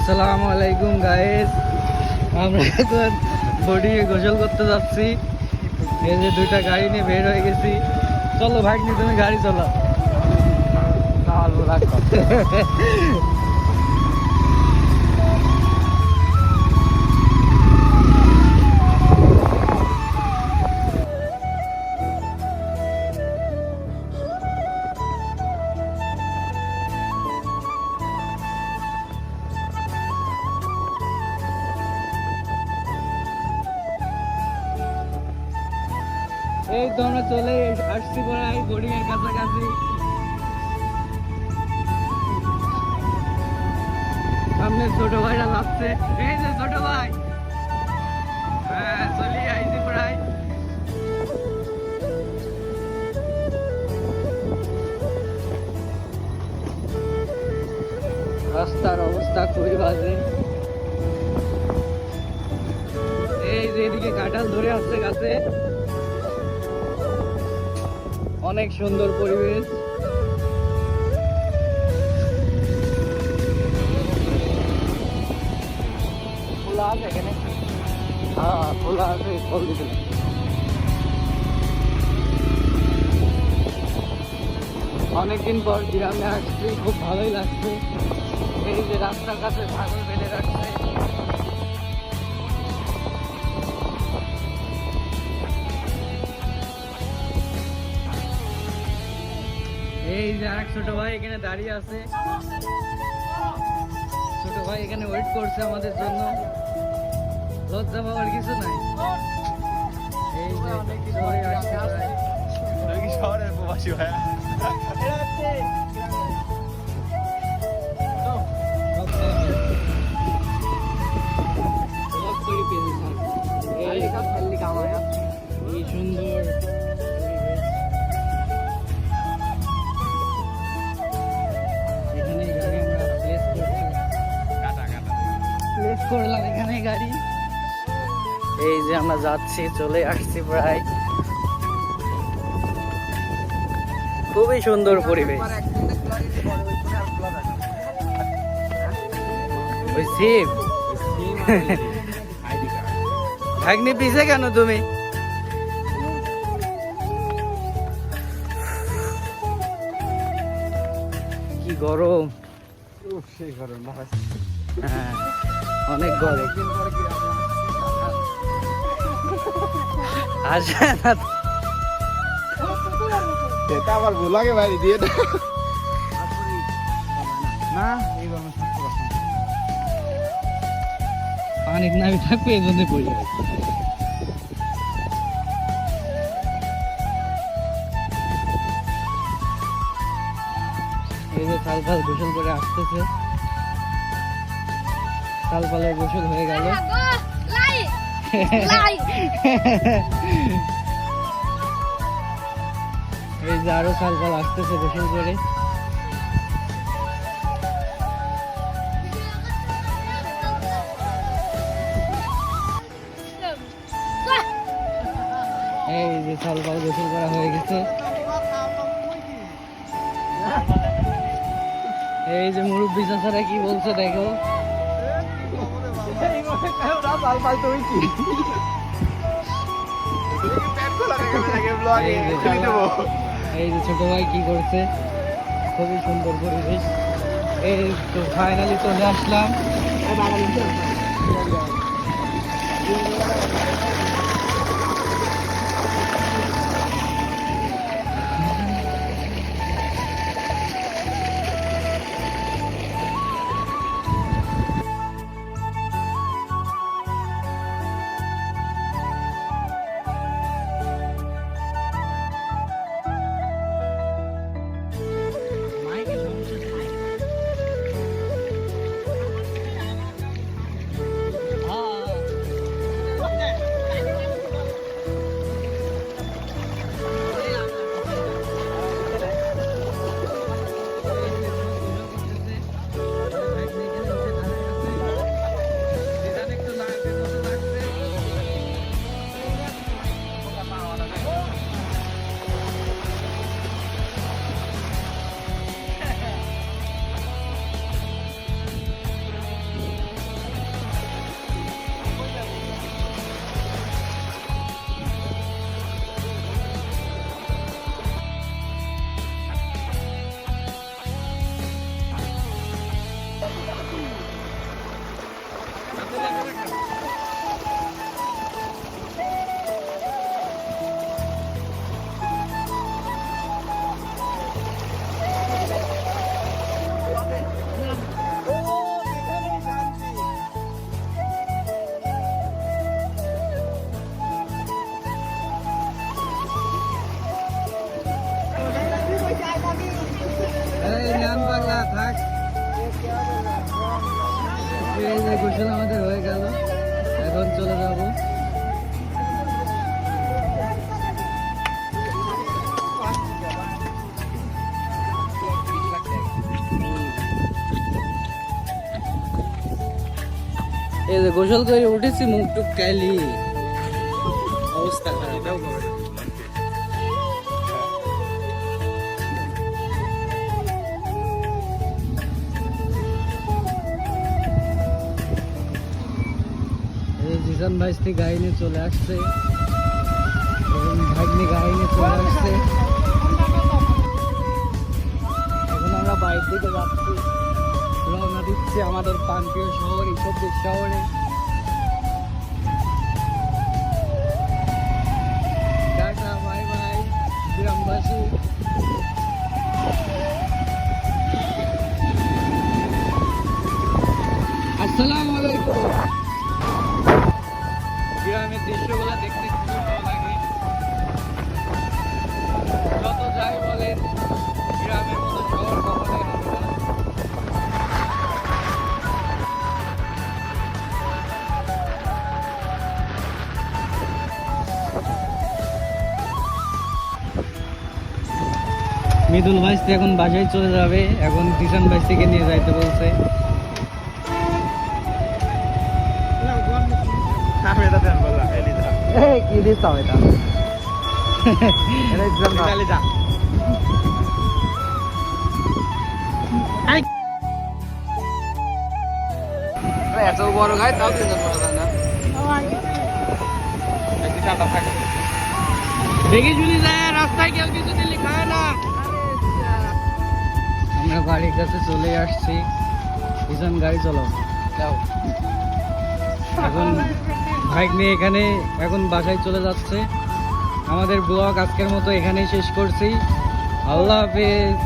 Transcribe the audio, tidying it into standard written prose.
আসসালামু আলাইকুম গাইস, আমরা এখন বোর্ডিংয়ে গোসল করতে যাচ্ছি। এই যে দুইটা গাড়ি নিয়ে বের হয়ে গেছি। চলো ভাগ্নি, তুমি গাড়ি চালাও। এই তো আমরা চলে আসছি প্রায় বোর্ডিং এর কাছাকাছি। সামনে ছোট ভাইরা যাচ্ছে। এই যে ছোট ভাই, হ্যাঁ চলে আইছি প্রায়। রাস্তার অবস্থা খুবই বাজে। এই যে এদিকে কাঁঠাল ধরে আসছে গাছে, অনেক সুন্দর পরিবেশ। খোলা আছে এখানে, হ্যাঁ খোলা আছে, ফল দিতে। অনেকদিন পর গ্রামে আসছি, খুব ভালোই লাগছে। এই যে রাস্তার কাছে ছাগল বেঁধে রাখছে। এই যে আরেক ছোট ভাই এখানে দাঁড়িয়ে আছে। ছোট ভাই এখানে ওয়েট করছে আমাদের জন্য। লজ্জা পাওয়ার কিছু নাই। এই যে চলে আসছে প্রায়। শহরের প্রবাসী ভাইয়া এই সুন্দর করলাম এখানে গাড়ি। এই যে আমরা যাচ্ছি, চলে আসছি প্রায়। খুবই সুন্দর পরিবেশ। ওই সিম ভাগ্নি পিছে কেন তুমি? কি গরম, সেই গরম। হ্যাঁ অনেক গরম। আসে না এটা আমার ভুল লাগে ভাই, দিয়ে না, এই গরমে থাকতে পারছি না। পানির নামি থাকবে, এই জন্য পড়ে যাবে। এই যে কাল গোসল করে আসতেছে। কালপালের গোসল হয়ে গেল। এই যে আরো কালপাল আসতেছে গোসল করে। এই যে কালপাল গোসল করা হয়ে গেছে। এই যে মুরব্বী চাচারা কি বলছে দেখো। এই যে ছোট ভাই কি করছে, খুবই সুন্দর পরিবেশ। এই তো ফাইনালি চলে আসলাম। এই যে গোসল আমাদের হয়ে গেল, এখন চলে যাব। এই যে গোসল করে উঠেছি, মুখ টুক কালি, অবস্থা খারাপ। জিজান ভাইস্তি গাড়ি নিয়ে চলে আসছে এবং ভাগ্নি গাড়ি নিয়ে চলে আসছে। এখন আমরা বাইরের দিকে যাচ্ছি, রওনা দিচ্ছি আমাদের প্রান্তীয় শহর ঈশ্বরদীর শহরে। টাটা বাই বাই গ্রামবাসী। আসসালামু আলাইকুম। গ্রামের দৃশ্যগুলো দেখতে খুব ভালো লাগে। যত যাই বলেন, গ্রামের মতো শহর কখনোই হবে না। মৃদুল ভাইস্তি এখন বাসায় চলে যাবে, এখন কিষান ভাইস্তিকে নিয়ে যাইতে বলছে। আমি এটা দেন বললাম এই লিদা কি দিস এটা এটা এক্সাম না লিদা এত বড় গায়ে তাও কিন্তু না একটু টাটা থাকে দেখে চলে যায়, রাস্তায় কেউ কিছু দিলে খায় না। আমরা বাড়ির কাছে চলে আসছি, কিষান গাড়ি চালাও যাও। এখন বাইক নিয়ে এখানে এখন বাসায় চলে যাচ্ছে। আমাদের ব্লগ আজকের মতো এখানেই শেষ করছি। আল্লাহ হাফেজ।